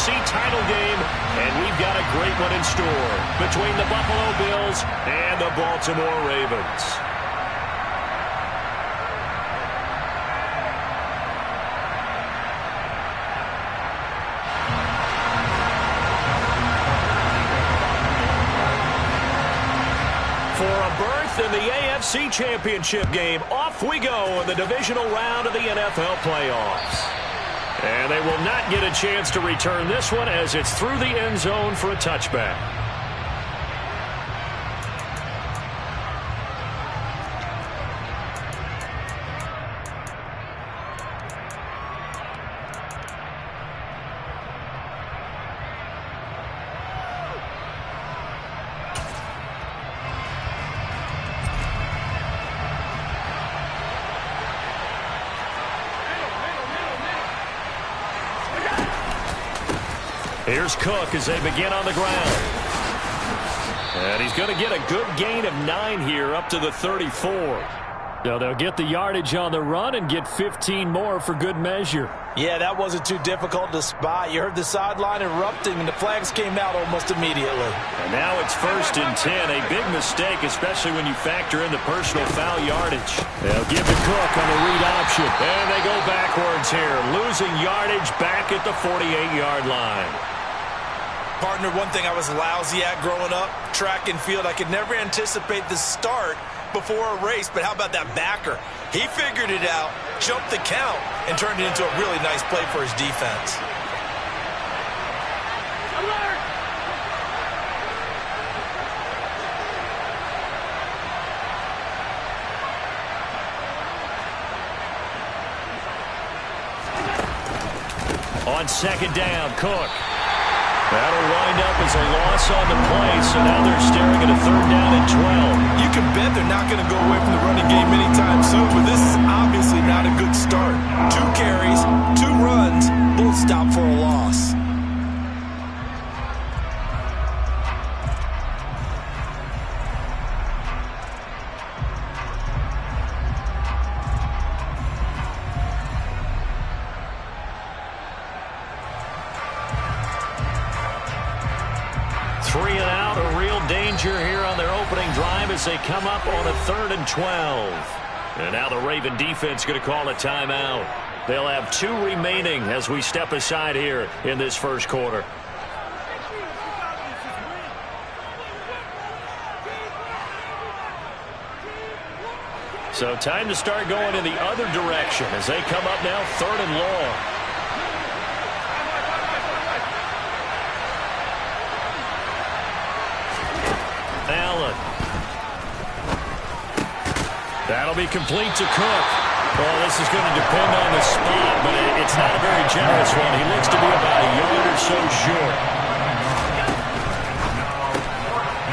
AFC title game, and we've got a great one in store between the Buffalo Bills and the Baltimore Ravens. For a berth in the AFC Championship game, off we go in the divisional round of the NFL playoffs. And they will not get a chance to return this one as it's through the end zone for a touchback. Here's Cook as they begin on the ground. And he's going to get a good gain of 9 here up to the 34. So they'll get the yardage on the run and get 15 more for good measure. Yeah, that wasn't too difficult to spot. You heard the sideline erupting, and the flags came out almost immediately. And now it's 1st and 10. A big mistake, especially when you factor in the personal foul yardage. They'll give to Cook on the read option. And they go backwards here, losing yardage back at the 48-yard line. Partner, one thing I was lousy at growing up, track and field. I could never anticipate the start before a race, but how about that backer? He figured it out, jumped the count, and turned it into a really nice play for his defense. On 2nd down, Cook. That'll wind up as a loss on the play, so now they're staring at a 3rd down and 12. You can bet they're not going to go away from the running game anytime soon, but this is obviously not a good start. 2 carries, 2 runs, both stop for a loss. Here on their opening drive as they come up on a 3rd and 12. And now the Raven defense going to call a timeout. They'll have 2 remaining as we step aside here in this first quarter. So time to start going in the other direction as they come up now 3rd and long. Allen. That'll be complete to Cook. Well, this is going to depend on the spot, but it's not a very generous one. He looks to be about a yard or so short.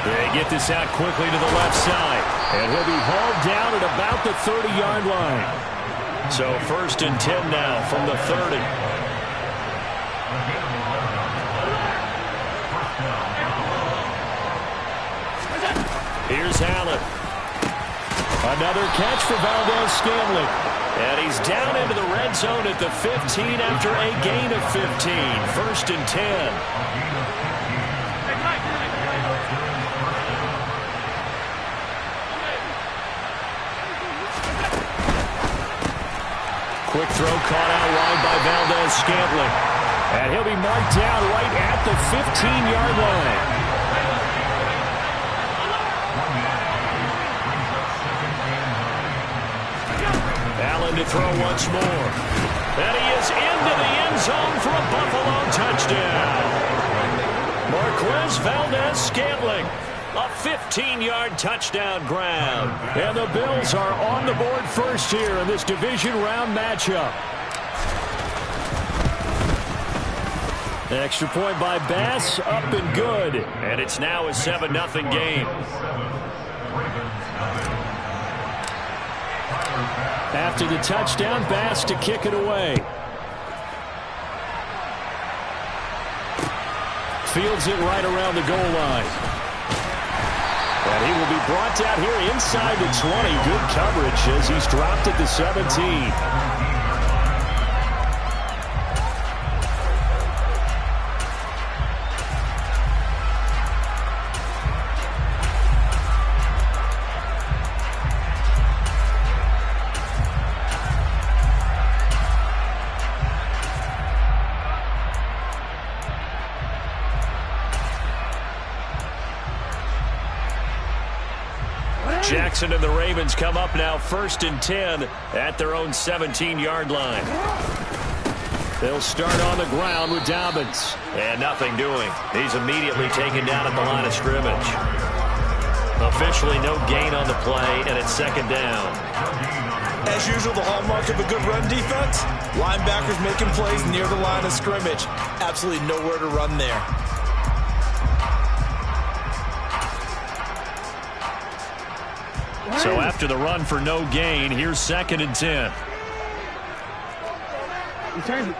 They get this out quickly to the left side, and he'll be hauled down at about the 30-yard line. So 1st and 10 now from the 30. Here's Allen. Another catch for Valdez-Scantling. And he's down into the red zone at the 15 after a gain of 15. 1st and 10. Quick throw caught out wide by Valdez-Scantling. And he'll be marked down right at the 15-yard line. Allen to throw once more. And he is into the end zone for a Buffalo touchdown. Marquez Valdez-Scantling. A 15-yard touchdown grab. And the Bills are on the board first here in this division round matchup. Extra point by Bass, up and good. And it's now a 7-0 game. After the touchdown, Bass to kick it away. Fields it right around the goal line. And he will be brought down here inside the 20. Good coverage as he's dropped at the 17. Jackson and the Ravens come up now 1st and 10 at their own 17-yard line. They'll start on the ground with Dobbins. And nothing doing. He's immediately taken down at the line of scrimmage. Officially no gain on the play, and it's 2nd down. As usual, the hallmark of a good run defense, linebackers making plays near the line of scrimmage. Absolutely nowhere to run there. So after the run for no gain, here's 2nd and 10. We changed it.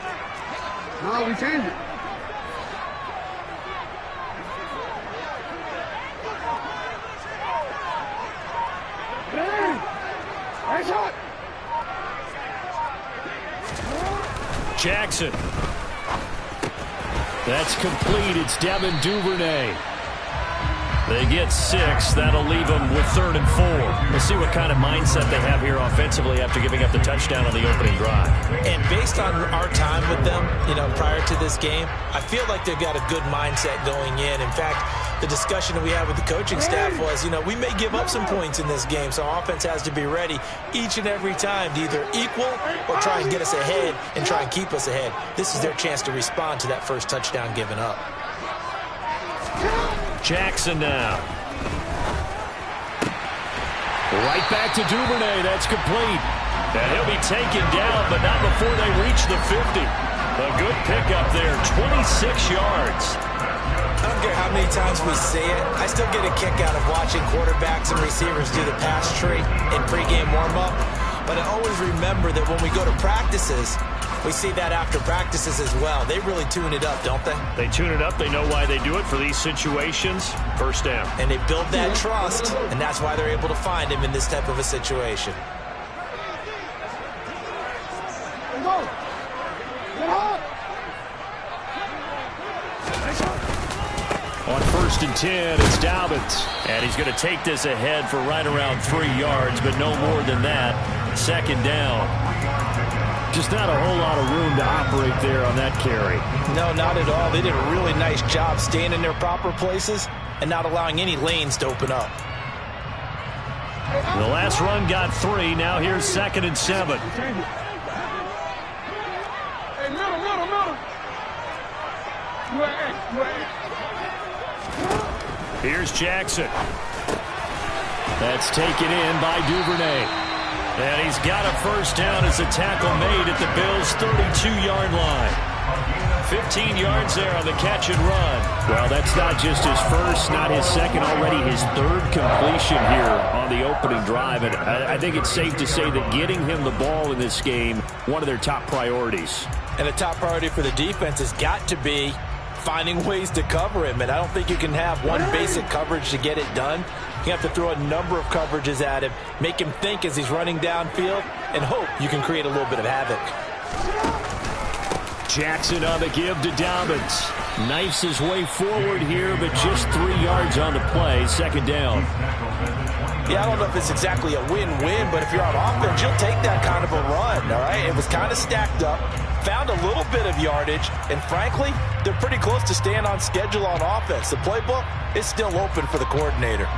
No, we changed it. Nice shot. Jackson. That's complete. It's Devin Duvernay. They get 6. That'll leave them with 3rd and 4. We'll see what kind of mindset they have here offensively after giving up the touchdown on the opening drive. And based on our time with them, prior to this game, I feel like they've got a good mindset going in. In fact, the discussion that we had with the coaching staff was, we may give up some points in this game, so our offense has to be ready each and every time to either equal or try and get us ahead and try and keep us ahead. This is their chance to respond to that first touchdown given up. Jackson now. Right back to Duvernay. That's complete. And he'll be taken down, but not before they reach the 50. A good pickup there, 26 yards. I don't care how many times we say it, I still get a kick out of watching quarterbacks and receivers do the pass tree in pregame warm-up. But I always remember that when we go to practices, we see that after practices as well. They really tune it up, don't they? They tune it up. They know why they do it for these situations. 1st down. And they build that trust, and that's why they're able to find him in this type of a situation. On 1st and 10, it's Dobbins. And he's going to take this ahead for right around 3 yards, but no more than that. 2nd down. Just not a whole lot of room to operate there on that carry. No, not at all. They did a really nice job staying in their proper places and not allowing any lanes to open up. The last run got 3. Now here's 2nd and 7. Hey, middle. Here's Jackson. That's taken in by Duvernay. And he's got a 1st down as a tackle made at the Bills' 32-yard line. 15 yards there on the catch and run. Well, that's not just his first, not his second, already his 3rd completion here on the opening drive. And I think it's safe to say that getting him the ball in this game, one of their top priorities. And a top priority for the defense has got to be finding ways to cover him. And I don't think you can have one basic coverage to get it done. You have to throw a number of coverages at him, make him think as he's running downfield, and hope you can create a little bit of havoc. Jackson on the give to Dobbins. Knifes his way forward here, but just 3 yards on the play. 2nd down. Yeah, I don't know if it's exactly a win-win, but if you're on offense, you'll take that kind of a run, all right? It was kind of stacked up, found a little bit of yardage, and frankly, they're pretty close to staying on schedule on offense. The playbook is still open for the coordinator.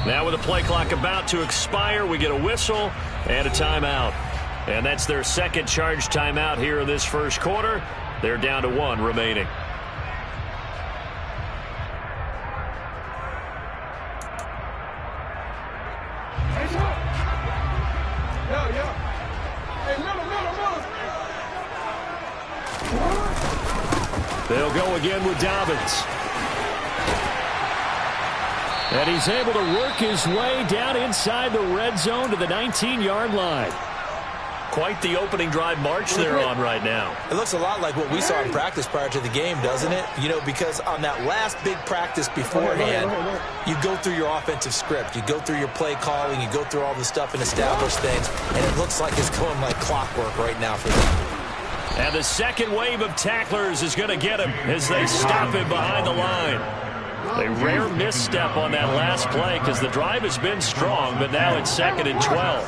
Now with the play clock about to expire, we get a whistle and a timeout. And that's their 2nd charge timeout here in this 1st quarter. They're down to 1 remaining. They'll go again with Dobbins. And he's able to work his way down inside the red zone to the 19-yard line. Quite the opening drive march they're on right now. It looks a lot like what we saw in practice prior to the game, doesn't it? Because on that last big practice beforehand, you go through your offensive script. You go through your play calling. You go through all the stuff and establish things. And it looks like it's going like clockwork right now for them. And the second wave of tacklers is going to get him as they stop him behind the line. A rare misstep on that last play because the drive has been strong, but now it's 2nd and 12.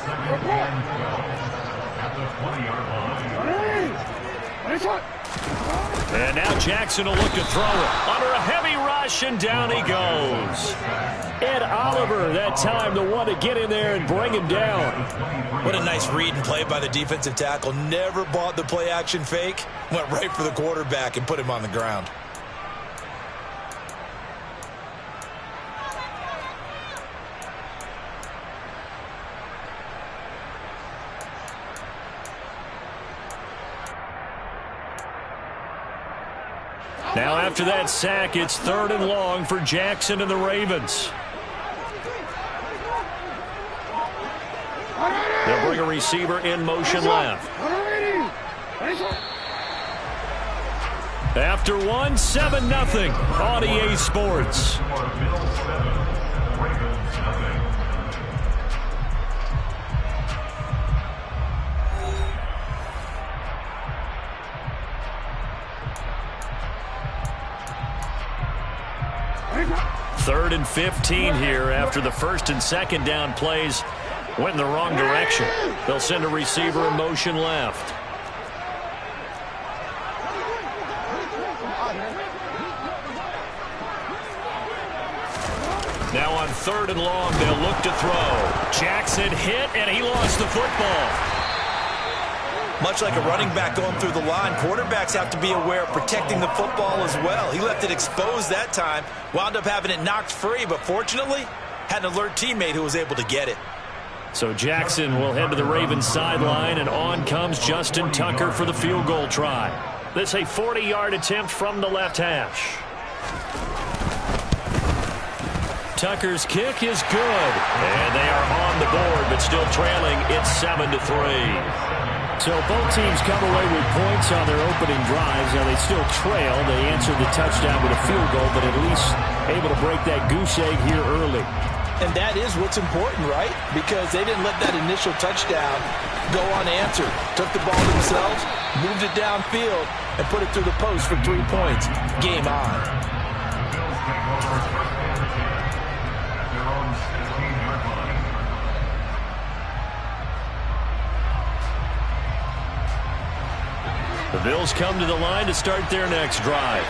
And now Jackson will look to throw it. Under a heavy rush, and down he goes. Ed Oliver, that time the one to get in there and bring him down. What a nice read and play by the defensive tackle. Never bought the play-action fake. Went right for the quarterback and put him on the ground. Now after that sack, it's 3rd and long for Jackson and the Ravens. They'll bring a receiver in motion left. After one, 7-0 on EA Sports. Third and 15 here after the 1st and 2nd down plays went in the wrong direction. They'll send a receiver in motion left. Now on 3rd and long, they'll look to throw. Jackson hit, and he lost the football. Much like a running back going through the line, quarterbacks have to be aware of protecting the football as well. He left it exposed that time, wound up having it knocked free, but fortunately, had an alert teammate who was able to get it. So Jackson will head to the Ravens sideline, and on comes Justin Tucker for the field goal try. This a 40-yard attempt from the left hash. Tucker's kick is good, and they are on the board, but still trailing. It's 7-3. So both teams come away with points on their opening drives. Now they still trail. They answered the touchdown with a field goal, but at least able to break that goose egg here early. And that is what's important, right? Because they didn't let that initial touchdown go unanswered. Took the ball themselves, moved it downfield, and put it through the post for 3 points. Game on. The Bills come to the line to start their next drive.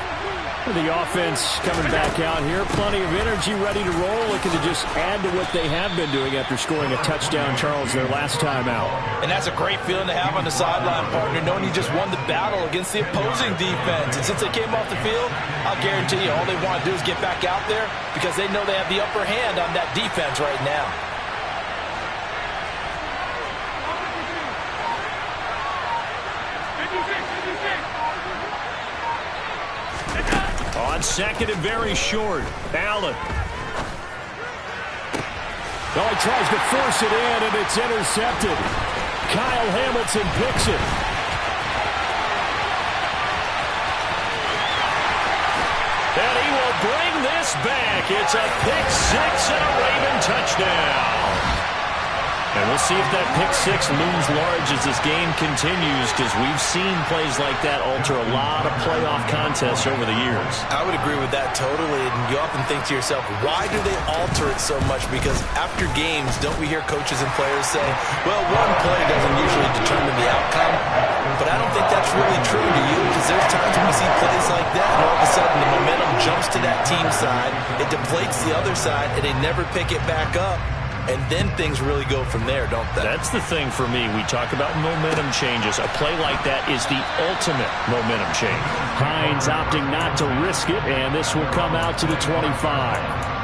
The offense coming back out here. Plenty of energy, ready to roll, looking to just add to what they have been doing after scoring a touchdown, Charles, their last time out. And that's a great feeling to have on the sideline, partner, knowing you just won the battle against the opposing defense. And since they came off the field, I'll guarantee you all they want to do is get back out there because they know they have the upper hand on that defense right now. On 2nd and very short, Allen. Oh, he tries to force it in, and it's intercepted. Kyle Hamilton picks it. And he will bring this back. It's a pick six and a Raven touchdown. And we'll see if that pick six looms large as this game continues, because we've seen plays like that alter a lot of playoff contests over the years. I would agree with that totally. And you often think to yourself, why do they alter it so much? Because after games, don't we hear coaches and players say, well, one play doesn't usually determine the outcome. But I don't think that's really true to you, because there's times when we see plays like that, and all of a sudden the momentum jumps to that team side, it deflates the other side, and they never pick it back up. And then things really go from there, don't they? That's the thing for me. We talk about momentum changes. A play like that is the ultimate momentum change. Hines opting not to risk it, and this will come out to the 25.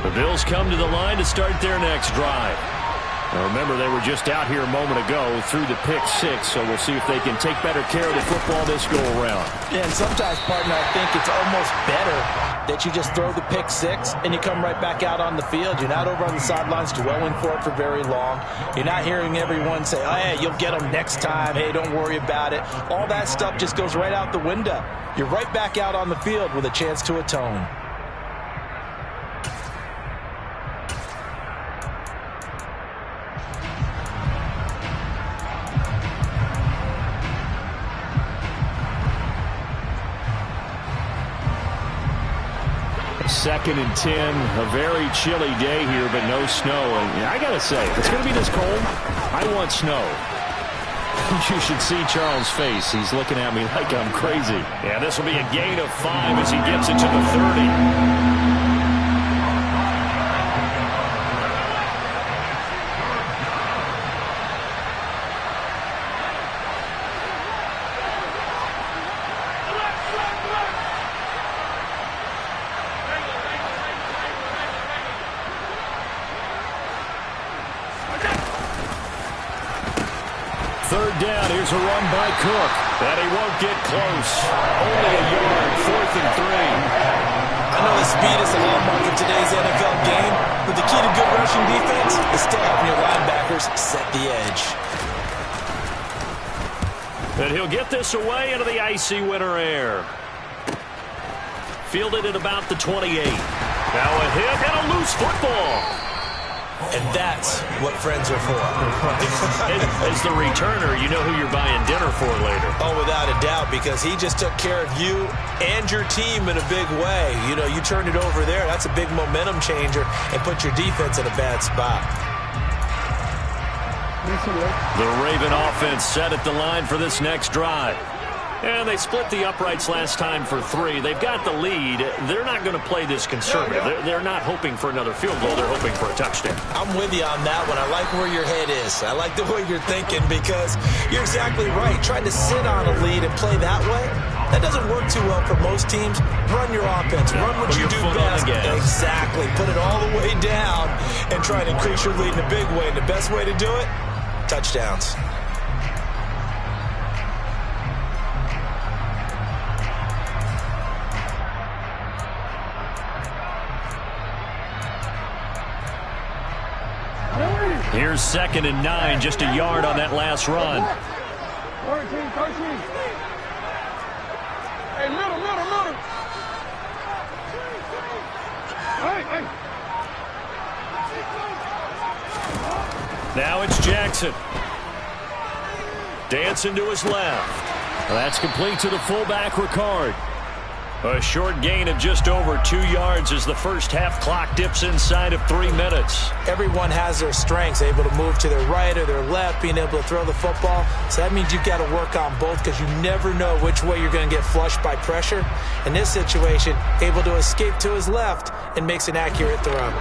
The Bills come to the line to start their next drive. Well, remember, they were just out here a moment ago through the pick six, so we'll see if they can take better care of the football this go-around. Yeah, and sometimes, partner, I think it's almost better that you just throw the pick six and you come right back out on the field. You're not over on the sidelines dwelling for it for very long. You're not hearing everyone say, oh, hey, you'll get them next time. Hey, don't worry about it. All that stuff just goes right out the window. You're right back out on the field with a chance to atone. Second and 10, a very chilly day here, but no snow. And I got to say, if it's going to be this cold, I want snow. You should see Charles' face. He's looking at me like I'm crazy. Yeah, this will be a gain of 5 as he gets it to the 30. Third down, here's a run by Cook. And he won't get close. Only a yard, 4th and 3. I know the speed is the hallmark of today's NFL game, but the key to good rushing defense is still having your linebackers set the edge. And he'll get this away into the icy winter air. Fielded at about the 28. Now a hit and a loose football. And that's what friends are for. As the returner, you know who you're buying dinner for later. Oh, without a doubt, because he just took care of you and your team in a big way. You know, you turned it over there. That's a big momentum changer and put your defense in a bad spot. The Raven offense set at the line for this next drive. And they split the uprights last time for 3. They've got the lead. They're not going to play this conservative. They're not hoping for another field goal. They're hoping for a touchdown. I'm with you on that one. I like where your head is. I like the way you're thinking because you're exactly right. Trying to sit on a lead and play that way, that doesn't work too well for most teams. Run your offense. Run what you do best. Exactly. Put it all the way down and try to increase your lead in a big way. And the best way to do it, touchdowns. Here's 2nd and 9, just a yard on that last run. 13. Hey, middle. Hey. Now it's Jackson. Dancing to his left. That's complete to the fullback, Ricard. A short gain of just over 2 yards as the first half clock dips inside of 3 minutes. Everyone has their strengths, able to move to their right or their left, being able to throw the football. So that means you've got to work on both because you never know which way you're going to get flushed by pressure. In this situation, able to escape to his left and makes an accurate throw.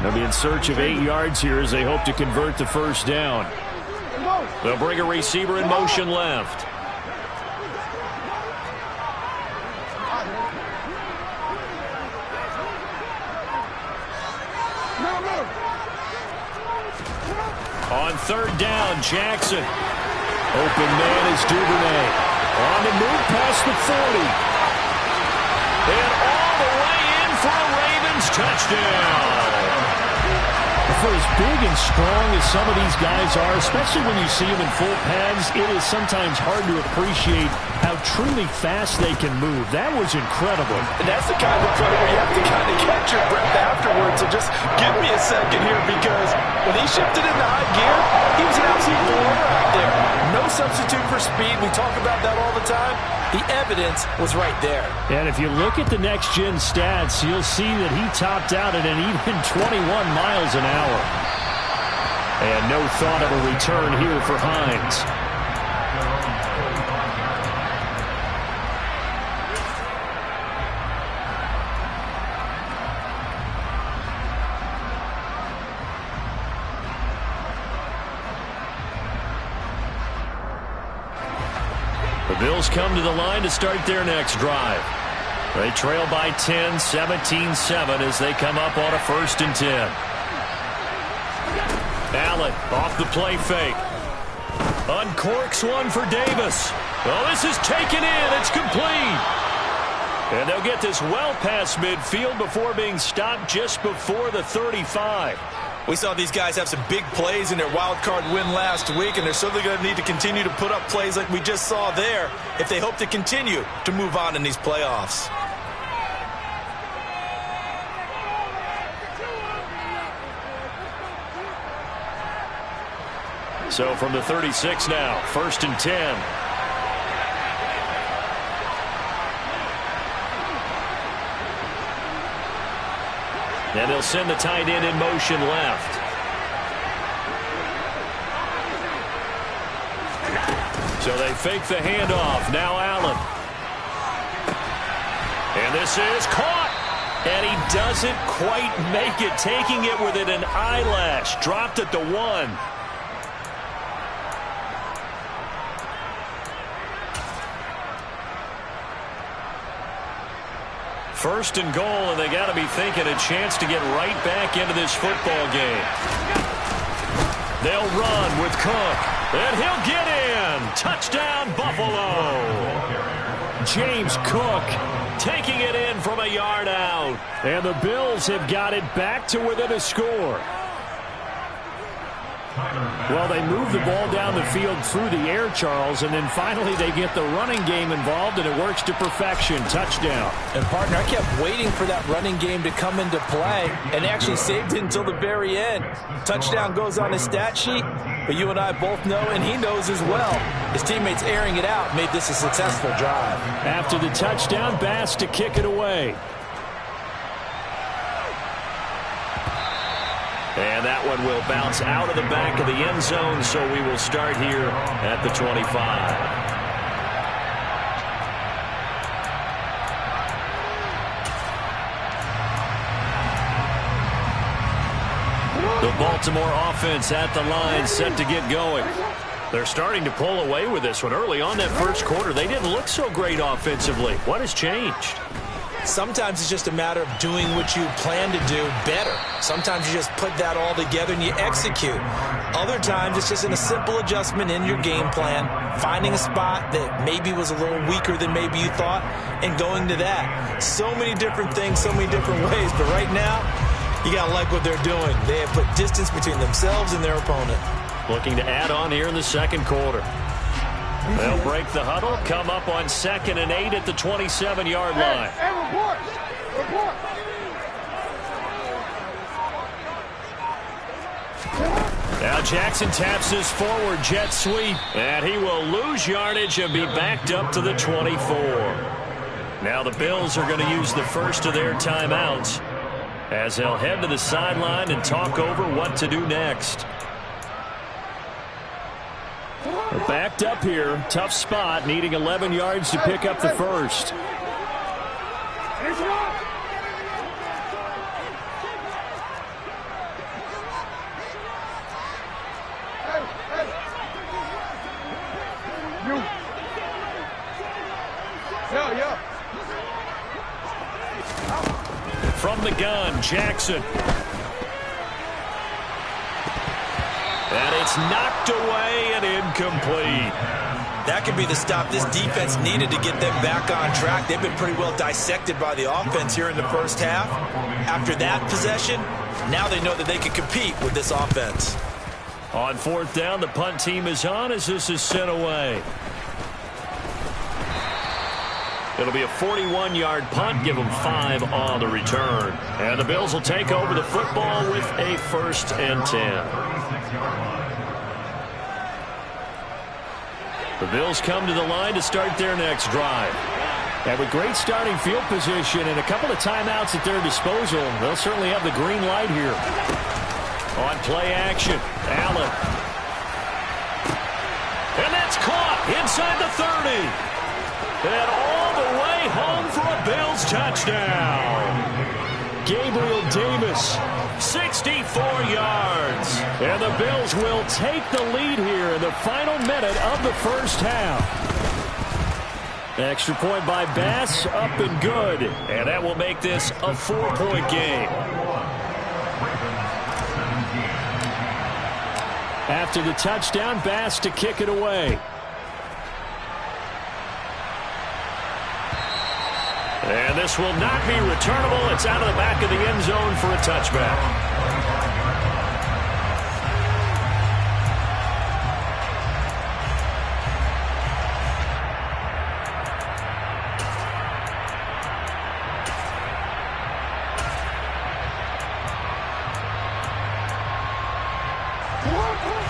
They'll be in search of 8 yards here as they hope to convert the first down. They'll bring a receiver in motion left. On 3rd down, Jackson. Open man is Duvernay. On the move past the 40. And all the way in for a Ravens touchdown. For as big and strong as some of these guys are, especially when you see them in full pads, it is sometimes hard to appreciate how truly fast they can move. That was incredible. And that's the kind of play where you have to kind of catch your breath afterwards. So just give me a second here because when he shifted into high gear, he was an absolute blower out there. No substitute for speed. We talk about that all the time. The evidence was right there. And if you look at the next-gen stats, you'll see that he topped out at an even 21 miles an hour. And no thought of a return here for Hines. The Bills come to the line to start their next drive. They trail by 10, 17-7 as they come up on a 1st and 10. Allen off the play fake. Uncorks one for Davis. Oh, this is taken in. It's complete. And they'll get this well past midfield before being stopped just before the 35. We saw these guys have some big plays in their wild card win last week, and they're certainly going to need to continue to put up plays like we just saw there if they hope to continue to move on in these playoffs. So from the 36 now, 1st and 10. And they'll send the tight end in motion left. So they fake the handoff. Now Allen. And this is caught. And he doesn't quite make it, taking it within an eyelash. Dropped at the 1. First and goal, and they got to be thinking a chance to get right back into this football game. They'll run with Cook, and he'll get in. Touchdown, Buffalo. James Cook taking it in from a yard out. And the Bills have got it back to within a score. Well, they move the ball down the field through the air, Charles, and then finally they get the running game involved, and it works to perfection. Touchdown. And, partner, I kept waiting for that running game to come into play and actually saved it until the very end. Touchdown goes on his stat sheet, but you and I both know, and he knows as well, his teammates airing it out made this a successful drive. After the touchdown, Bass to kick it away. And that one will bounce out of the back of the end zone, so we will start here at the 25. The Baltimore offense at the line, set to get going. They're starting to pull away with this one. Early on that first quarter, they didn't look so great offensively. What has changed? Sometimes it's just a matter of doing what you plan to do better. Sometimes you just put that all together and you execute. Other times it's just in a simple adjustment in your game plan, finding a spot that maybe was a little weaker than maybe you thought, and going to that. So many different things, so many different ways, but right now, you got to like what they're doing. They have put distance between themselves and their opponent. Looking to add on here in the second quarter. They'll break the huddle, come up on 2nd and 8 at the 27-yard line. Hey, report! Report! Now Jackson taps his forward jet sweep, and he will lose yardage and be backed up to the 24. Now the Bills are going to use the first of their timeouts as they'll head to the sideline and talk over what to do next. They're backed up here. Tough spot, needing 11 yards to pick up the first. From the gun, Jackson. And it's knocked away and incomplete. That could be the stop this defense needed to get them back on track. They've been pretty well dissected by the offense here in the first half. After that possession, now they know that they can compete with this offense. On 4th down, the punt team is on as this is sent away. It'll be a 41-yard punt, give them 5 on the return. And the Bills will take over the football with a 1st and 10. The Bills come to the line to start their next drive. And with great starting field position and a couple of timeouts at their disposal, they'll certainly have the green light here. On play action, Allen. And that's caught inside the 30. And all the way home for a Bills touchdown. Gabriel Davis, 64 yards. And the Bills will take the lead here in the final minute of the first half. Extra point by Bass, up and good. And that will make this a 4-point game. After the touchdown, Bass to kick it away. And this will not be returnable. It's out of the back of the end zone for a touchback.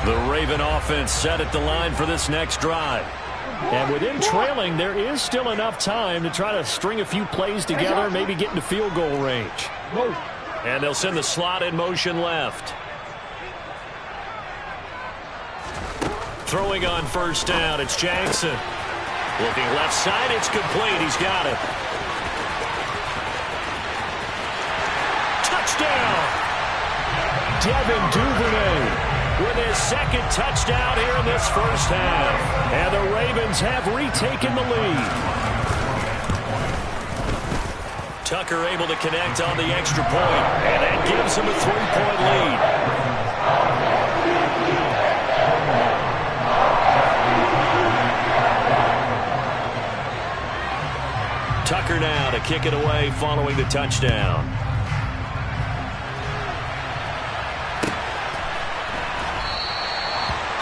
The Raven offense set at the line for this next drive. And with him trailing, there is still enough time to try to string a few plays together, maybe get into field goal range. And they'll send the slot in motion left. Throwing on first down, it's Jackson. Looking left side, it's complete. He's got it. Touchdown! Devin Duvernay with his second touchdown here in this first half. And the Ravens have retaken the lead. Tucker able to connect on the extra point, and that gives him a 3-point lead. Tucker now to kick it away following the touchdown.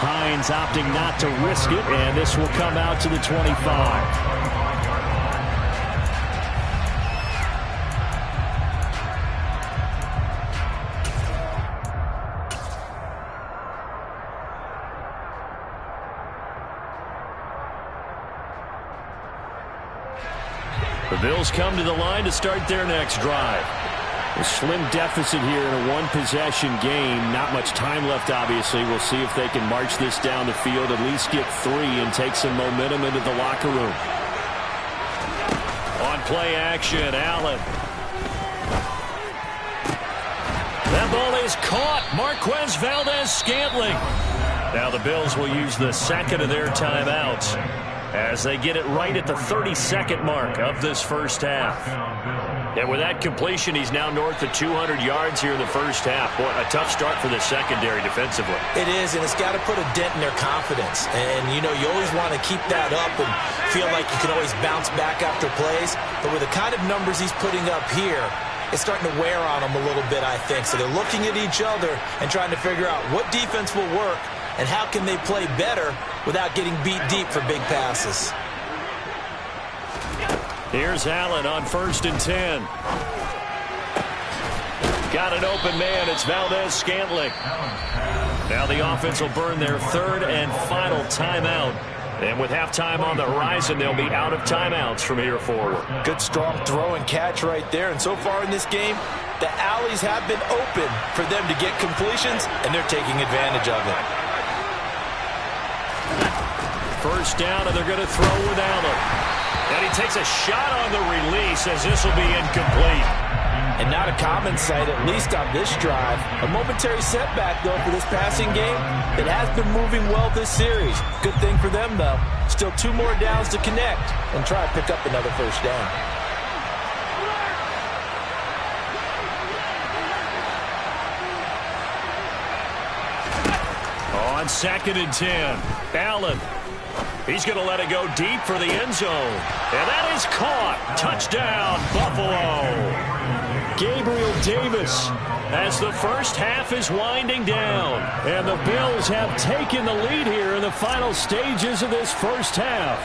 Hines opting not to risk it, and this will come out to the 25. The Bills come to the line to start their next drive. A slim deficit here in a one-possession game. Not much time left, obviously. We'll see if they can march this down the field, at least get 3 and take some momentum into the locker room. On play action, Allen. That ball is caught. Marquez Valdes-Scantling. Now the Bills will use the second of their timeouts as they get it right at the 32nd mark of this first half. And with that completion, he's now north of 200 yards here in the first half. Boy, a tough start for the secondary defensively. It is, and it's got to put a dent in their confidence. And, you know, you always want to keep that up and feel like you can always bounce back after plays. But with the kind of numbers he's putting up here, it's starting to wear on them a little bit, I think. So they're looking at each other and trying to figure out what defense will work and how can they play better without getting beat deep for big passes. Here's Allen on 1st and 10. Got an open man. It's Valdes-Scantling. Now the offense will burn their 3rd and final timeout. And with halftime on the horizon, they'll be out of timeouts from here forward. Good, strong throw and catch right there. And so far in this game, the alleys have been open for them to get completions, and they're taking advantage of it. First down, and they're going to throw with Allen. And he takes a shot on the release as this will be incomplete. And not a common sight, at least on this drive. A momentary setback, though, for this passing game. It has been moving well this series. Good thing for them, though. Still 2 more downs to connect and try to pick up another first down. On 2nd and 10, Allen. He's going to let it go deep for the end zone. And that is caught. Touchdown, Buffalo. Gabriel Davis. As the first half is winding down. And the Bills have taken the lead here in the final stages of this first half.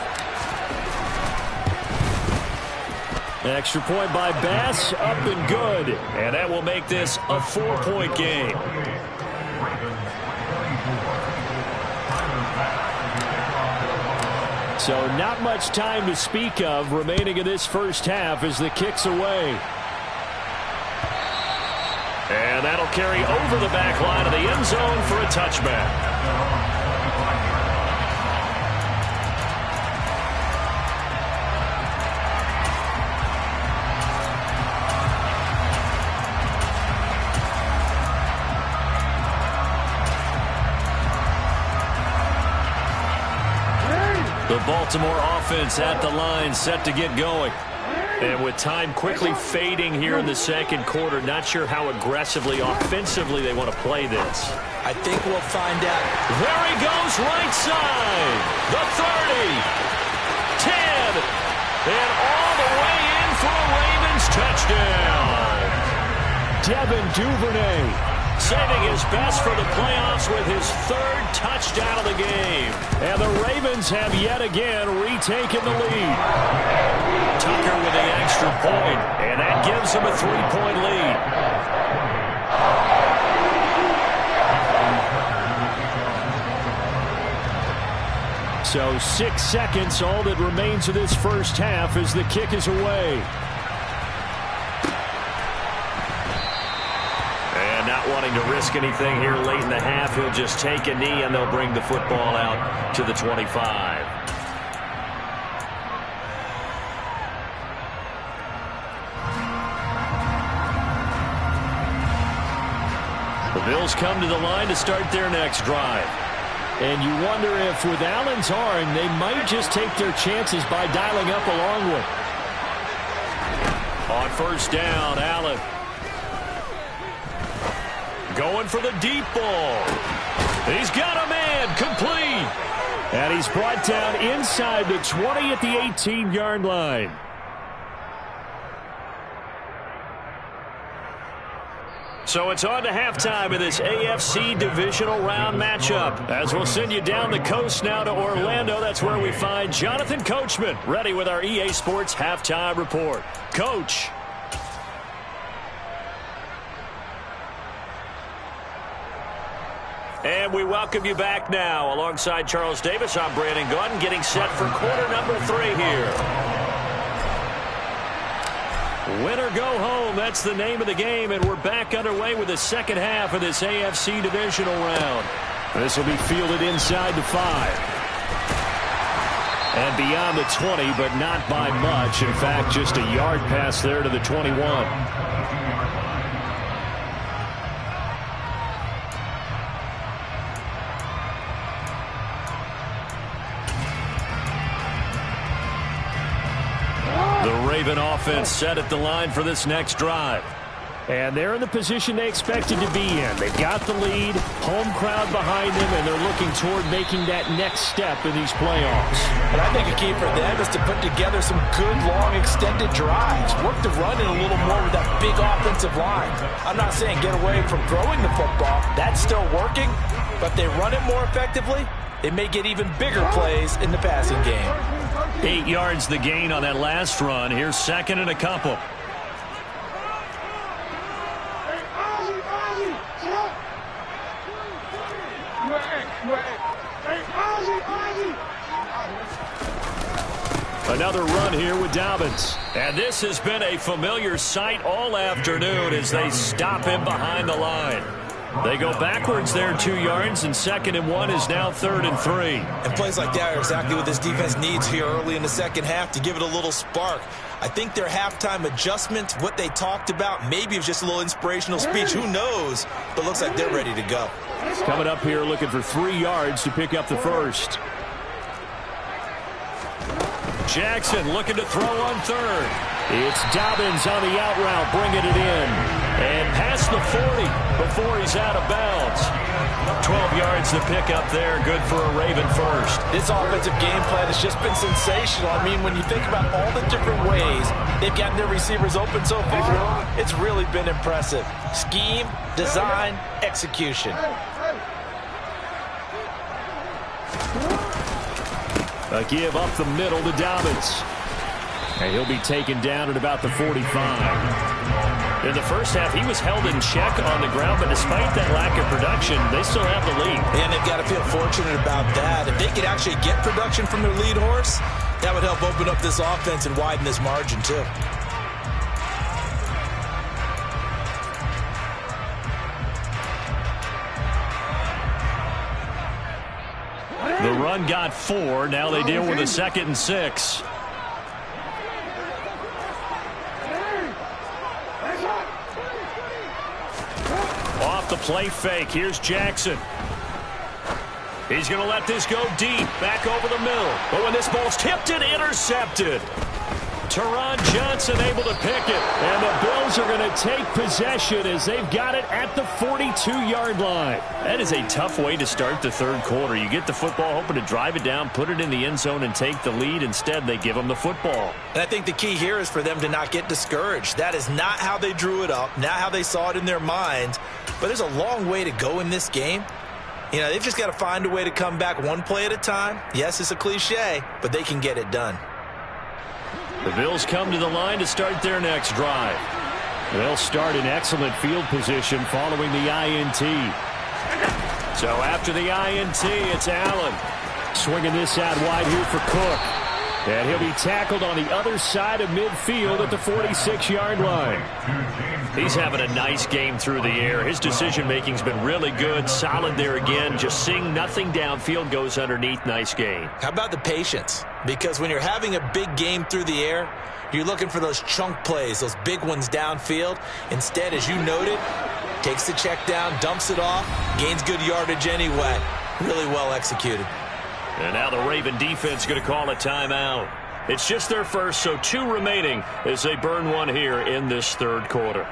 Extra point by Bass, up and good. And that will make this a 4-point game. So not much time to speak of remaining in this first half as the kick's away. And that'll carry over the back line of the end zone for a touchback. The Baltimore offense at the line, set to get going. And with time quickly fading here in the second quarter, not sure how aggressively, offensively they want to play this. I think we'll find out. There he goes, right side. The 30. 10. And all the way in for a Ravens touchdown. Devin Duvernay saving his best for the playoffs with his third touchdown of the game. And the Ravens have yet again retaken the lead. Tucker with the extra point, and that gives him a 3-point lead. So 6 seconds, all that remains of this first half as the kick is away. And not wanting to risk anything here late in the half, he'll just take a knee and they'll bring the football out to the 25. The Bills come to the line to start their next drive. And you wonder if with Allen's arm, they might just take their chances by dialing up a long one. On first down, Allen. Going for the deep ball. He's got a man, complete. And he's brought down inside the 20 at the 18-yard line. So it's on to halftime of this AFC Divisional Round matchup. As we'll send you down the coast now to Orlando, that's where we find Jonathan Coachman, ready with our EA Sports Halftime Report. Coach. And we welcome you back now. Alongside Charles Davis, I'm Brandon Gaudin, getting set for quarter number 3 here. Win or go home, that's the name of the game, and we're back underway with the second half of this AFC Divisional Round. This will be fielded inside the 5. And beyond the 20, but not by much. In fact, just a yard pass there to the 21. Raven offense set at the line for this next drive. And they're in the position they expected to be in. They've got the lead, home crowd behind them, and they're looking toward making that next step in these playoffs. And I think a key for them is to put together some good, long, extended drives. Work the run in a little more with that big offensive line. I'm not saying get away from throwing the football. That's still working, but they run it more effectively. It may get even bigger plays in the passing game. 8 yards the gain on that last run. Here's second and a couple. Another run here with Dobbins. And this has been a familiar sight all afternoon as they stop him behind the line. They go backwards there 2 yards, and 2nd and 1 is now 3rd and 3. And plays like that are exactly what this defense needs here early in the second half to give it a little spark. I think their halftime adjustment, what they talked about, maybe it was just a little inspirational speech. Who knows? But looks like they're ready to go. Coming up here looking for 3 yards to pick up the first. Jackson looking to throw on 3rd. It's Dobbins on the out route, bringing it in. And past the 40 before he's out of bounds. 12 yards to pick up there. Good for a Raven first. This offensive game plan has just been sensational. I mean, when you think about all the different ways they've gotten their receivers open so far, it's really been impressive. Scheme, design, execution. A give up the middle to Dobbins. And he'll be taken down at about the 45. In the first half, he was held in check on the ground, but despite that lack of production, they still have the lead. And they've got to feel fortunate about that. If they could actually get production from their lead horse, that would help open up this offense and widen this margin, too. The run got 4. Now they deal with a 2nd and 6. Off the play fake. Here's Jackson. He's going to let this go deep. Back over the middle. But when this ball's tipped and intercepted. Teron Johnson able to pick it. And the Bills are going to take possession as they've got it at the 42-yard line. That is a tough way to start the third quarter. You get the football, hoping to drive it down, put it in the end zone, and take the lead. Instead, they give them the football. And I think the key here is for them to not get discouraged. That is not how they drew it up, not how they saw it in their minds. But there's a long way to go in this game. You know, they've just got to find a way to come back one play at a time. Yes, it's a cliche, but they can get it done. The Bills come to the line to start their next drive. They'll start in excellent field position following the INT. So after the INT, it's Allen. Swinging this out wide here for Cook. And he'll be tackled on the other side of midfield at the 46-yard line. He's having a nice game through the air. His decision-making's been really good, solid there again. Just seeing nothing downfield, goes underneath. Nice game. How about the patience? Because when you're having a big game through the air, you're looking for those chunk plays, those big ones downfield. Instead, as you noted, takes the check down, dumps it off, gains good yardage anyway. Really well executed. And now the Raven defense going to call a timeout. It's just their first, so 2 remaining as they burn one here in this third quarter.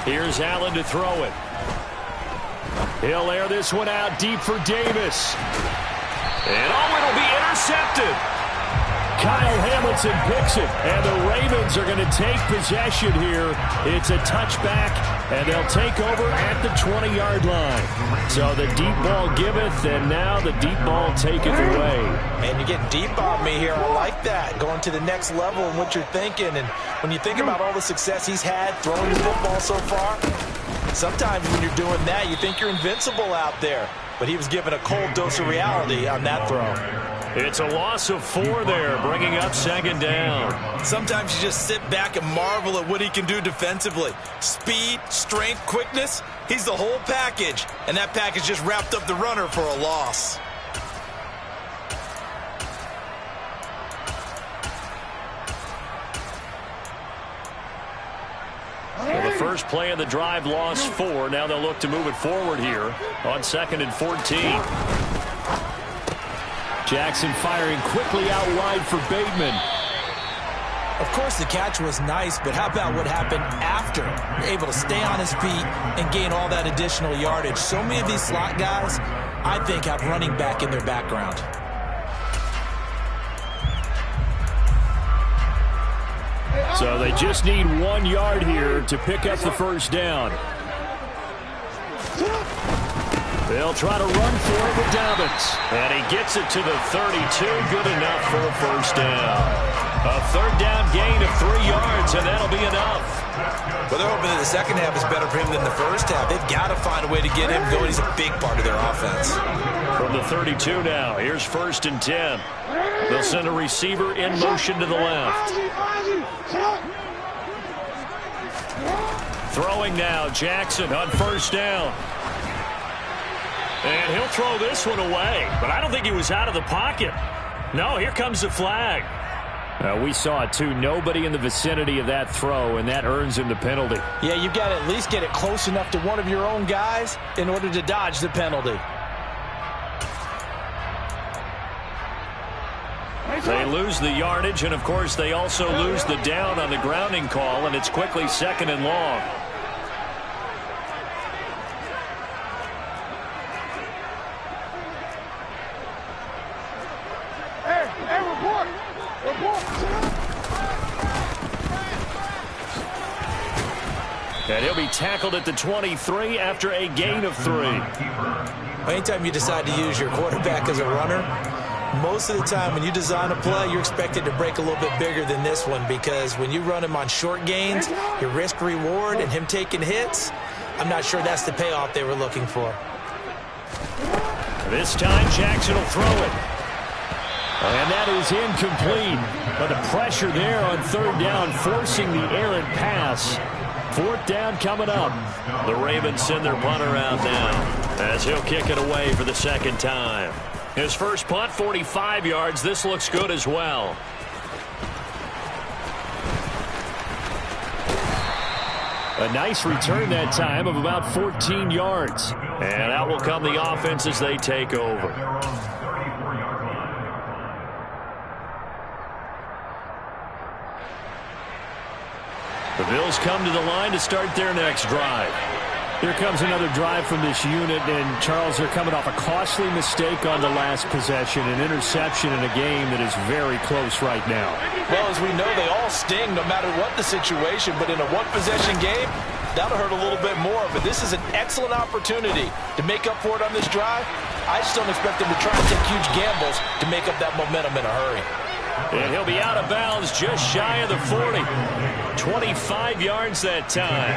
Here's Allen to throw it. He'll air this one out deep for Davis. And it'll be intercepted. Kyle Hamilton picks it, and the Ravens are going to take possession here. It's a touchback, and they'll take over at the 20-yard line. So the deep ball giveth, and now the deep ball taketh away. And you're getting deep on me here. I like that. Going to the next level in what you're thinking. And when you think about all the success he's had throwing the football so far, sometimes when you're doing that, you think you're invincible out there. But he was given a cold dose of reality on that throw. It's a loss of 4 there, bringing up second down. Sometimes you just sit back and marvel at what he can do defensively. Speed, strength, quickness, he's the whole package. And that package just wrapped up the runner for a loss. Well, the first play of the drive lost 4. Now they'll look to move it forward here on 2nd and 14. Jackson firing quickly out wide for Bateman. Of course, the catch was nice, but how about what happened after? Able to stay on his feet and gain all that additional yardage. So many of these slot guys, I think, have running back in their background. So they just need 1 yard here to pick up the first down. They'll try to run for it with Dobbins. And he gets it to the 32. Good enough for a first down. A third down gain of 3 yards, and that'll be enough. But they're hoping that the second half is better for him than the first half. They've got to find a way to get him going. He's a big part of their offense. From the 32 now, here's 1st and 10. They'll send a receiver in motion to the left. Throwing now, Jackson on first down. And he'll throw this one away, but I don't think he was out of the pocket. No, here comes the flag. We saw it, too. Nobody in the vicinity of that throw, and that earns him the penalty. Yeah, you've got to at least get it close enough to one of your own guys in order to dodge the penalty. They lose the yardage, and, of course, they also lose the down on the grounding call, and it's quickly 2nd and long. And he'll be tackled at the 23 after a gain of 3. Anytime you decide to use your quarterback as a runner, most of the time when you design a play, you're expected to break a little bit bigger than this one, because when you run him on short gains, your risk-reward and him taking hits, I'm not sure that's the payoff they were looking for. This time, Jackson will throw it. And that is incomplete. But the pressure there on 3rd down, forcing the errant pass. 4th down coming up. The Ravens send their punter out now as he'll kick it away for the 2nd time. His first punt, 45 yards. This looks good as well. A nice return that time of about 14 yards. And out will come the offense as they take over. The Bills come to the line to start their next drive. Here comes another drive from this unit, and Charles, they're coming off a costly mistake on the last possession, an interception in a game that is very close right now. Well, as we know, they all sting no matter what the situation, but in a one-possession game, that'll hurt a little bit more. But this is an excellent opportunity to make up for it on this drive. I just don't expect them to try and take huge gambles to make up that momentum in a hurry. And he'll be out of bounds just shy of the 40. 25 yards that time.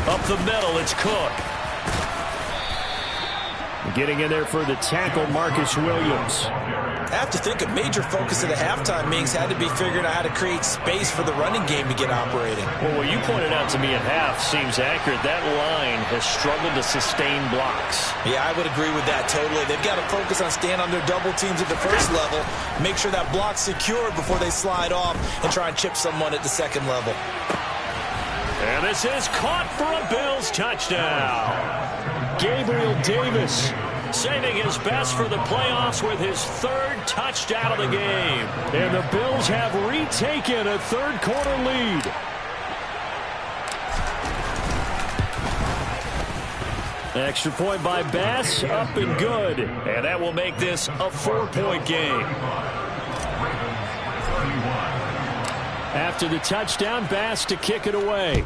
Up the middle, it's Cook. Getting in there for the tackle, Marcus Williams. I have to think a major focus of the halftime meetings had to be figuring out how to create space for the running game to get operating. Well, what you pointed out to me at half seems accurate. That line has struggled to sustain blocks. Yeah, I would agree with that totally. They've got to focus on staying on their double teams at the first level, make sure that block's secured before they slide off and try and chip someone at the second level. And this is caught for a Bills touchdown. Gabriel Davis saving his best for the playoffs with his third touchdown of the game. And the Bills have retaken a third-quarter lead. Extra point by Bass, up and good. And that will make this a 4-point game. After the touchdown, Bass to kick it away.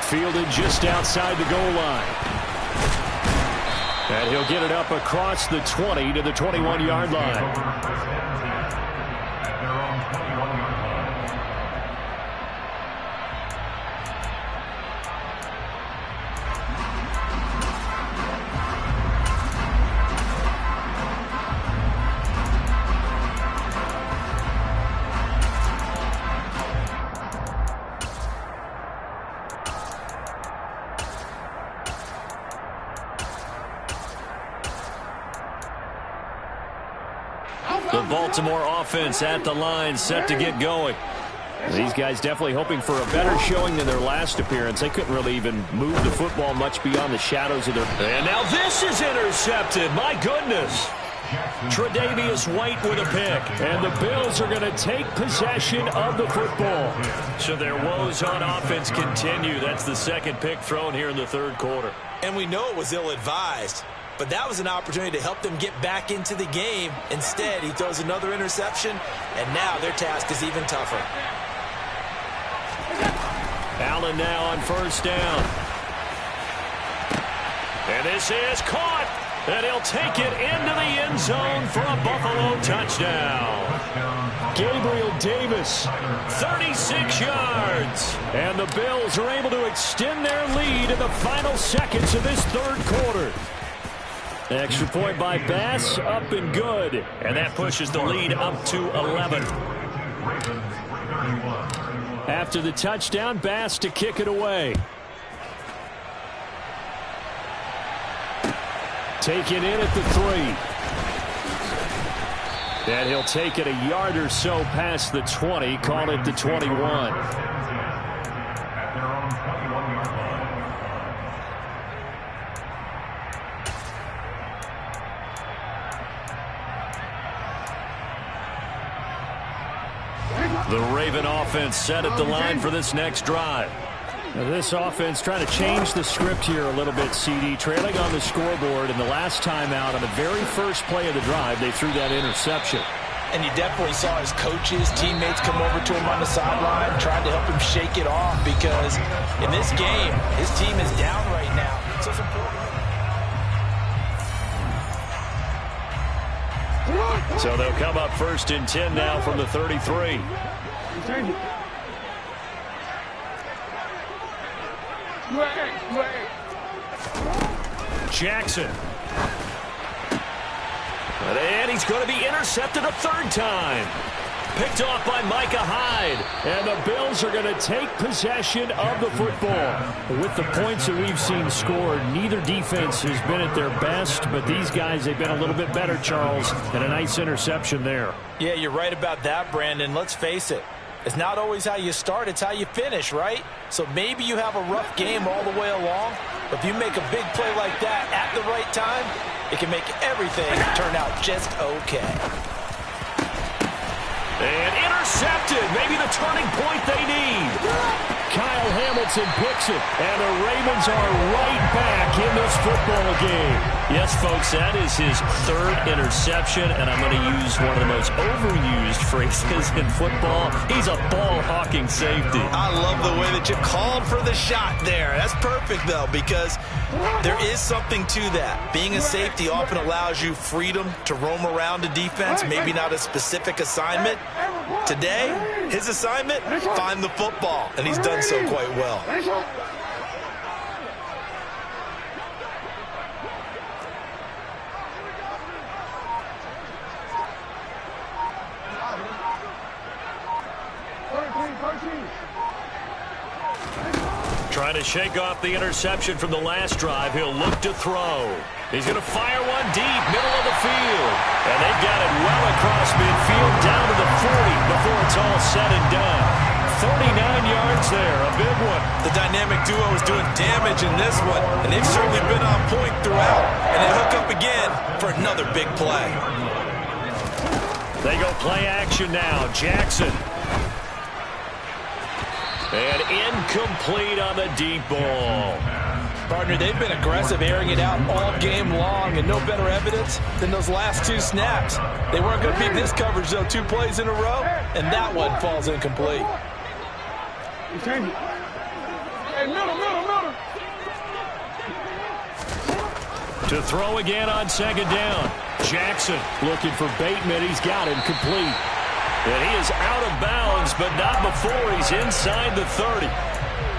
Fielded just outside the goal line. And he'll get it up across the 20 to the 21-yard line. The Baltimore offense at the line, set to get going. These guys definitely hoping for a better showing than their last appearance. They couldn't really even move the football much beyond the shadows of their... And now this is intercepted. My goodness. Tre'Davious White with a pick. And the Bills are going to take possession of the football. So their woes on offense continue. That's the second pick thrown here in the third quarter. And we know it was ill-advised. But that was an opportunity to help them get back into the game. Instead, he throws another interception, and now their task is even tougher. Allen now on first down. And this is caught. And he'll take it into the end zone for a Buffalo touchdown. Gabriel Davis, 36 yards. And the Bills are able to extend their lead in the final seconds of this third quarter. Extra point by Bass, up and good. And that pushes the lead up to 11. After the touchdown, Bass to kick it away. Taken in at the 3. And he'll take it a yard or so past the 20, call it the 21. The Raven offense set at the line for this next drive. Now this offense trying to change the script here a little bit, CD. Trailing on the scoreboard, and the last time out on the very first play of the drive, they threw that interception. And you definitely saw his coaches, teammates come over to him on the sideline, trying to help him shake it off, because in this game, his team is down right now. So it's important. So they'll come up first and 10 now from the 33. Jackson. And he's going to be intercepted a third time. Picked off by Micah Hyde. And the Bills are going to take possession of the football. With the points that we've seen scored, neither defense has been at their best, but these guys, they've been a little bit better, Charles, and a nice interception there. Yeah, you're right about that, Brandon. Let's face it. It's not always how you start, it's how you finish, right? So maybe you have a rough game all the way along, but if you make a big play like that at the right time, it can make everything turn out just okay. And intercepted. Maybe the turning point they need. Kyle Hamilton picks it, and the Ravens are right back in this football game. Yes, folks, that is his third interception, and I'm going to use one of the most overused phrases in football. He's a ball-hawking safety. I love the way that you called for the shot there. That's perfect, though, because there is something to that. Being a safety often allows you freedom to roam around a defense, maybe not a specific assignment. Today, his assignment, find the football, and he's done so quite well. Trying to shake off the interception from the last drive. He'll look to throw. He's going to fire one deep, middle of the field. And they've got it well across midfield, down to the 40 before it's all said and done. 39 yards there, a big one. The dynamic duo is doing damage in this one, and they've certainly been on point throughout. And they hook up again for another big play. They go play action now. Jackson. And incomplete on the deep ball. Partner, they've been aggressive, airing it out all game long, and no better evidence than those last two snaps. They weren't going to beat this coverage, though, 2 plays in a row, and that one falls incomplete. Hey, middle. To throw again on second down. Jackson looking for Bateman. He's got him complete. And he is out of bounds, but not before he's inside the 30.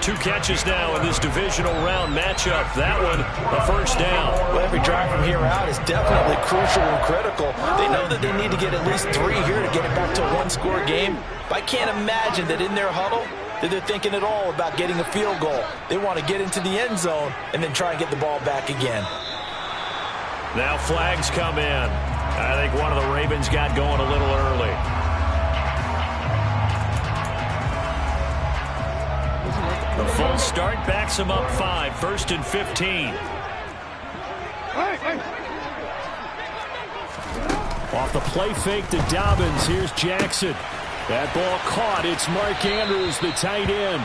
2 catches now in this divisional round matchup. That one, a first down. Well, every drive from here out is definitely crucial and critical. They know that they need to get at least 3 here to get it back to a 1-score game. But I can't imagine that in their huddle that they're thinking at all about getting a field goal. They want to get into the end zone and then try and get the ball back again. Now flags come in. I think one of the Ravens got going a little early. The full start backs him up 5, 1st and 15. Off the play fake to Dobbins. Here's Jackson. That ball caught. It's Mark Andrews, the tight end.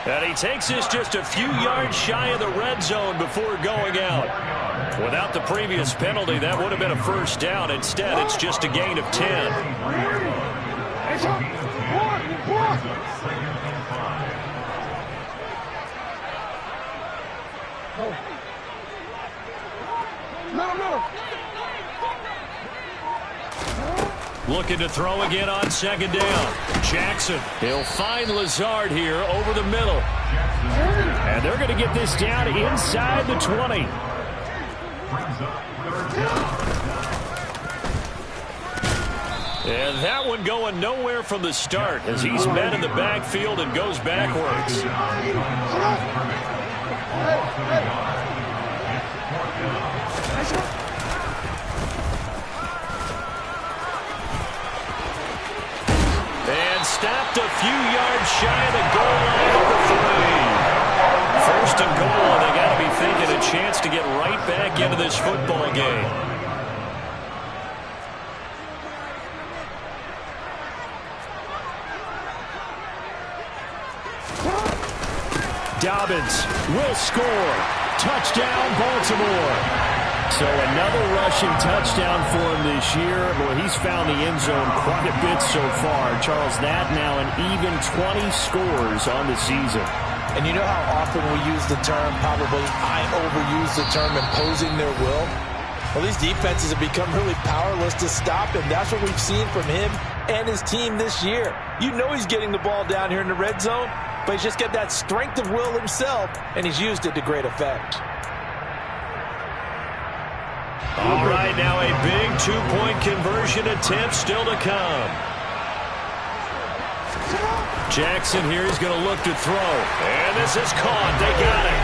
And he takes this just a few yards shy of the red zone before going out. Without the previous penalty, that would have been a first down. Instead, it's just a gain of 10. Looking to throw again on second down. Jackson, he'll find Lazard here over the middle. And they're going to get this down inside the 20. And that one going nowhere from the start as he's met in the backfield and goes backwards. And stopped a few yards shy of the goal line at the 3. First and goal, and they got to be thinking a chance to get right back into this football game. Dobbins will score. Touchdown, Baltimore. So another rushing touchdown for him this year. Boy, he's found the end zone quite a bit so far. Charles, that now an even 20 scores on the season. And you know how often we use the term, probably I overuse the term, imposing their will? Well, these defenses have become really powerless to stop him. That's what we've seen from him and his team this year. You know he's getting the ball down here in the red zone, but he's just got that strength of will himself, and he's used it to great effect. All right, now a big 2-point conversion attempt still to come. Jackson here is going to look to throw. And this is caught. They got it.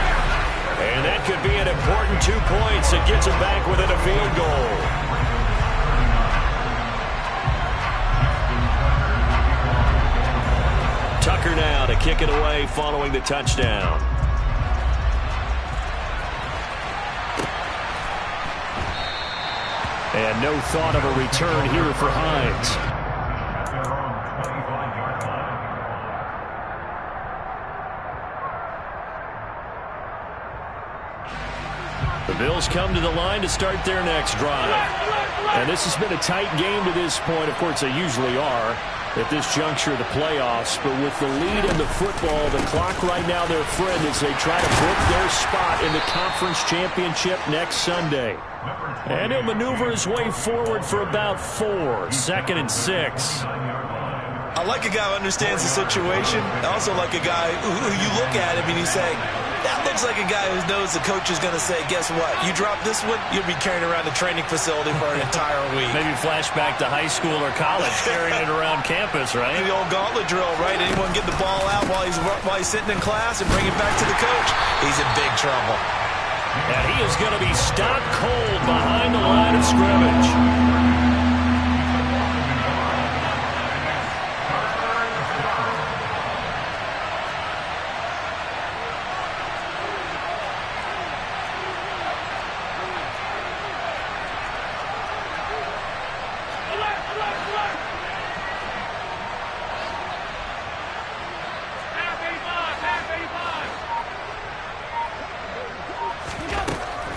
And that could be an important 2 points. It gets them back within a field goal. Tucker now to kick it away following the touchdown. And no thought of a return here for Hines. The Bills come to the line to start their next drive. And this has been a tight game to this point. Of course, they usually are at this juncture of the playoffs. But with the lead in the football, the clock right now their friend as they try to book their spot in the conference championship next Sunday. And he'll maneuver his way forward for about 4. 2nd and 6. I like a guy who understands the situation. I also like a guy who you look at him and you say, that looks like a guy who knows the coach is going to say, guess what? You drop this one, you'll be carrying around the training facility for an entire week. Maybe flashback to high school or college, carrying it around campus, right? The old gauntlet drill, right? Anyone get the ball out while he's sitting in class and bring it back to the coach? He's in big trouble. And he is going to be stopped cold behind the line of scrimmage.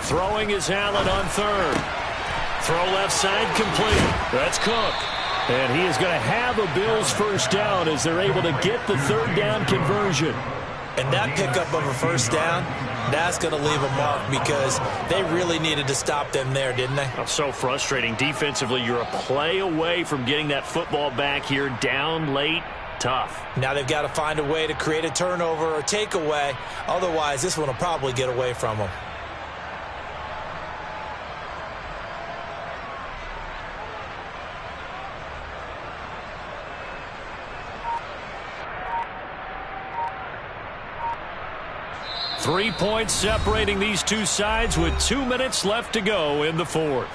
Throwing is Allen on 3rd. Throw left side complete. That's Cook. And he is going to have a Bills first down as they're able to get the 3rd down conversion. And that pickup of a first down, that's going to leave a mark because they really needed to stop them there, didn't they? Oh, so frustrating. Defensively, you're a play away from getting that football back here down late. Tough. Now they've got to find a way to create a turnover or takeaway. Otherwise, this one will probably get away from them. Three points separating these two sides with 2 minutes left to go in the 4th.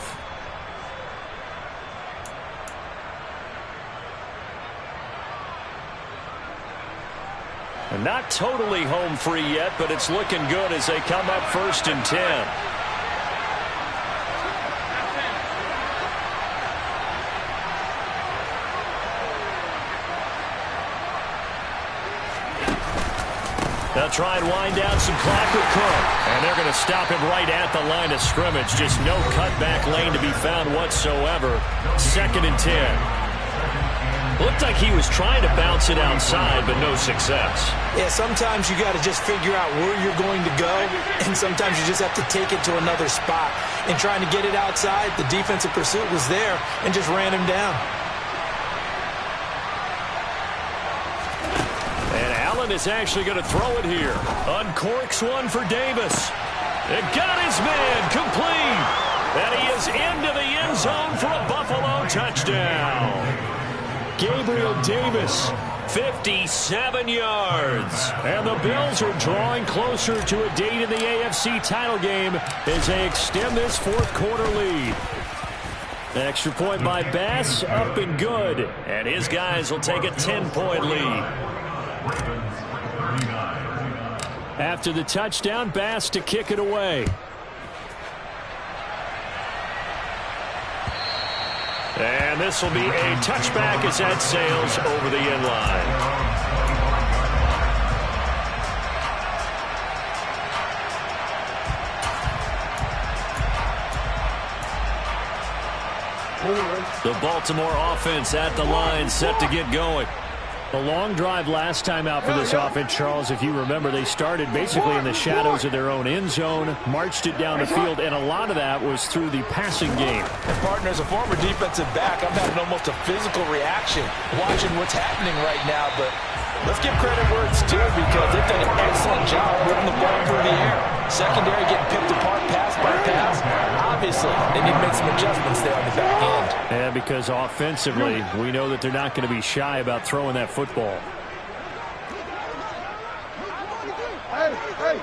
And not totally home free yet, but it's looking good as they come up 1st and 10. They'll try and wind down some clock with Cook. And they're going to stop him right at the line of scrimmage. Just no cutback lane to be found whatsoever. 2nd and 10. Looked like he was trying to bounce it outside, but no success. Yeah, sometimes you got to just figure out where you're going to go, and sometimes you just have to take it to another spot. And trying to get it outside, the defensive pursuit was there and just ran him down. Is actually going to throw it here. Uncorks one for Davis. It got his man complete. And he is into the end zone for a Buffalo touchdown. Gabriel Davis, 57 yards. And the Bills are drawing closer to a date in the AFC title game as they extend this 4th quarter lead. Extra point by Bass, up and good. And his guys will take a 10-point lead. After the touchdown, Bass to kick it away. And this will be a touchback as that sails over the end line. The Baltimore offense at the line, set to get going. The long drive last time out for this offense, Charles, if you remember, they started basically in the shadows of their own end zone, marched it down the field, and a lot of that was through the passing game. And partner, as a former defensive back, I'm having almost a physical reaction watching what's happening right now, but let's give credit where it's due because they've done an excellent job moving the ball through the air. Secondary getting picked apart pass by pass. obviously, they need to make some adjustments there on the back end. Yeah, because offensively, we know that they're not going to be shy about throwing that football. Hey.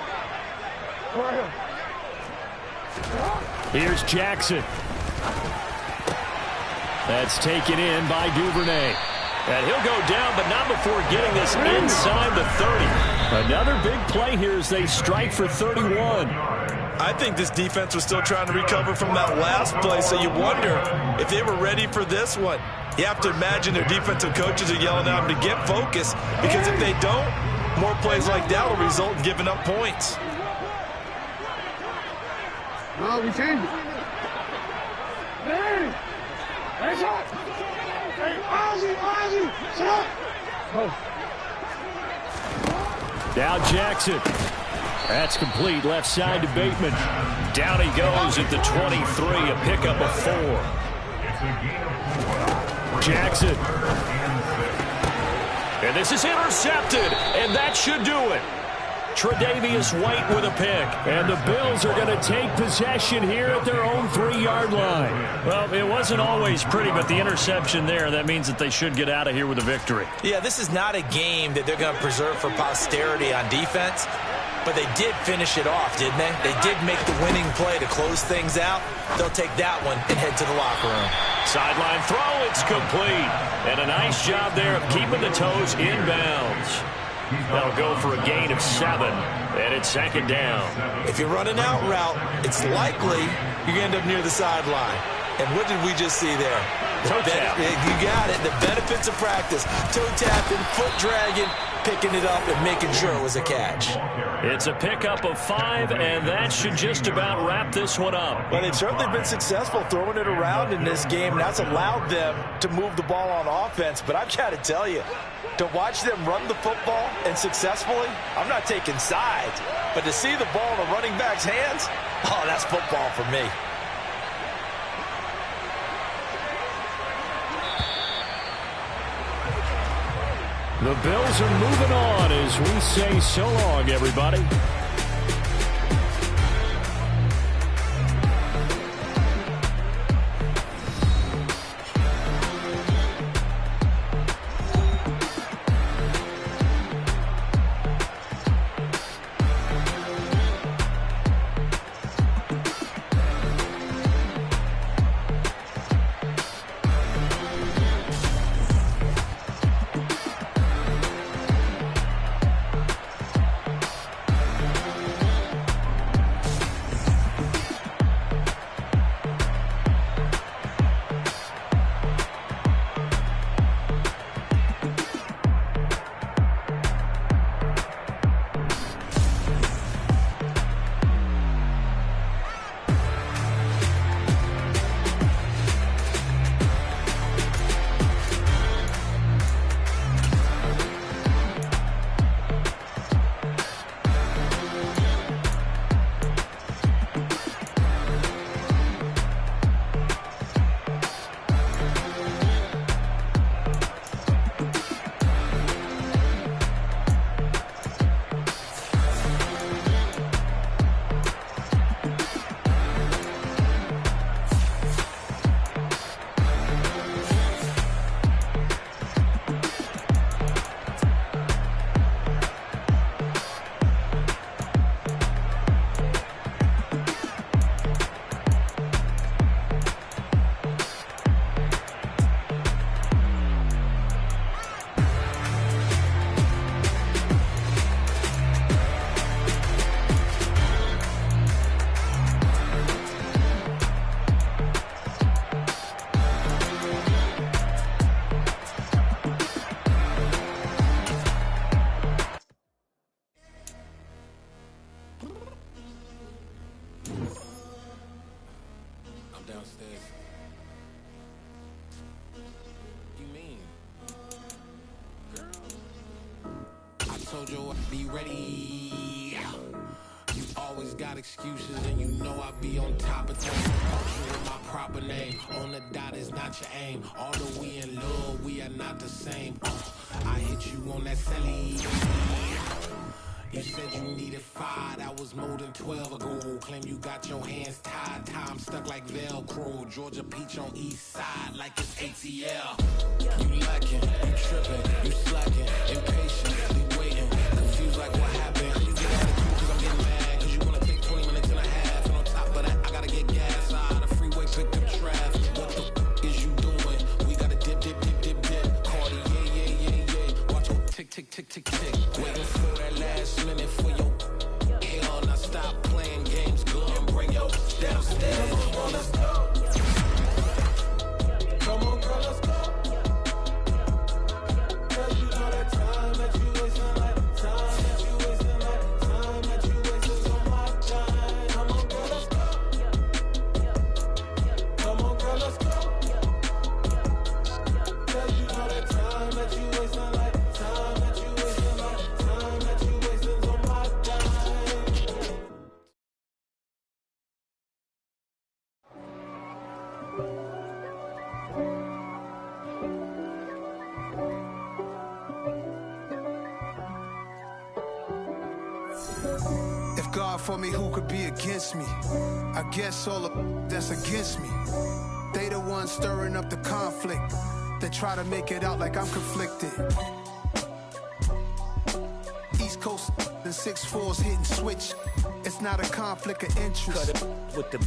Here's Jackson. That's taken in by Duvernay. And he'll go down, but not before getting this inside the 30. Another big play here as they strike for 31. I think this defense was still trying to recover from that last play, so you wonder if they were ready for this one. You have to imagine their defensive coaches are yelling at them to get focused, because if they don't, more plays like that will result in giving up points. No, we changed it. Hey, shot. Hey, Ozzy, shot. Oh. Now Jackson. That's complete left side to Bateman. Down he goes at the 23, a pickup of 4. Jackson. And this is intercepted, and that should do it. Tre'Davious White with a pick. And the Bills are going to take possession here at their own 3-yard line. Well, it wasn't always pretty, but the interception there, that means that they should get out of here with a victory. Yeah, this is not a game that they're going to preserve for posterity on defense, but they did finish it off, didn't they? They did make the winning play to close things out. They'll take that one and head to the locker room. Sideline throw, it's complete. And a nice job there of keeping the toes in bounds. They'll go for a gain of 7, and it's 2nd down. If you're running out route, it's likely you're going to end up near the sideline. And what did we just see there? Toe tap. You got it. The benefits of practice. Toe tapping, foot dragging, picking it up, and making sure it was a catch. It's a pickup of 5, and that should just about wrap this one up. Well, they've certainly been successful throwing it around in this game, and that's allowed them to move the ball on offense. But I've got to tell you, to watch them run the football and successfully, I'm not taking sides, but to see the ball in a running back's hands, oh, that's football for me. The Bills are moving on as we say so long, everybody. downstairs. You mean? Girl, I told you I'd be ready. You always got excuses and you know I be on top of things. You with my proper name. On the dot is not your aim. Although we in love, we are not the same. I hit you on that celly. You said you needed 5, that was more than 12 ago. Claim you got your hands tied, time stuck like Velcro. Georgia Peach on east side like it's ATL. You lacking, you tripping, you slacking, impatient, waiting, confused like what happened. You get attitude cause I'm getting mad, cause you wanna take 20 minutes and a half. And on top of that, I gotta get gas out of the freeway, pick up traffic. What the is you doing? We gotta dip, dip, dip, dip, dip. Cardi, yeah. Watch your tick, tick, tick, tick, tick. Waiting for that last minute for your hell. Now stop playing games, good and bring your downstairs. Come on, let's go. Come on, girl, let's go. Cause you know that time that you wasting, like time that you wasting, like time that you wasting on my time. Come on, girl, let's go. Come on, girl, let's go. Cause you know that time that you wasting, like time that you wasting, like time that you wasting on my time. If God for me, who could be against me? I guess all of that's against me. They the ones stirring up the conflict. They try to make it out like I'm conflicted. East Coast and 6'4's hitting switch. It's not a conflict of interest. Cut it with the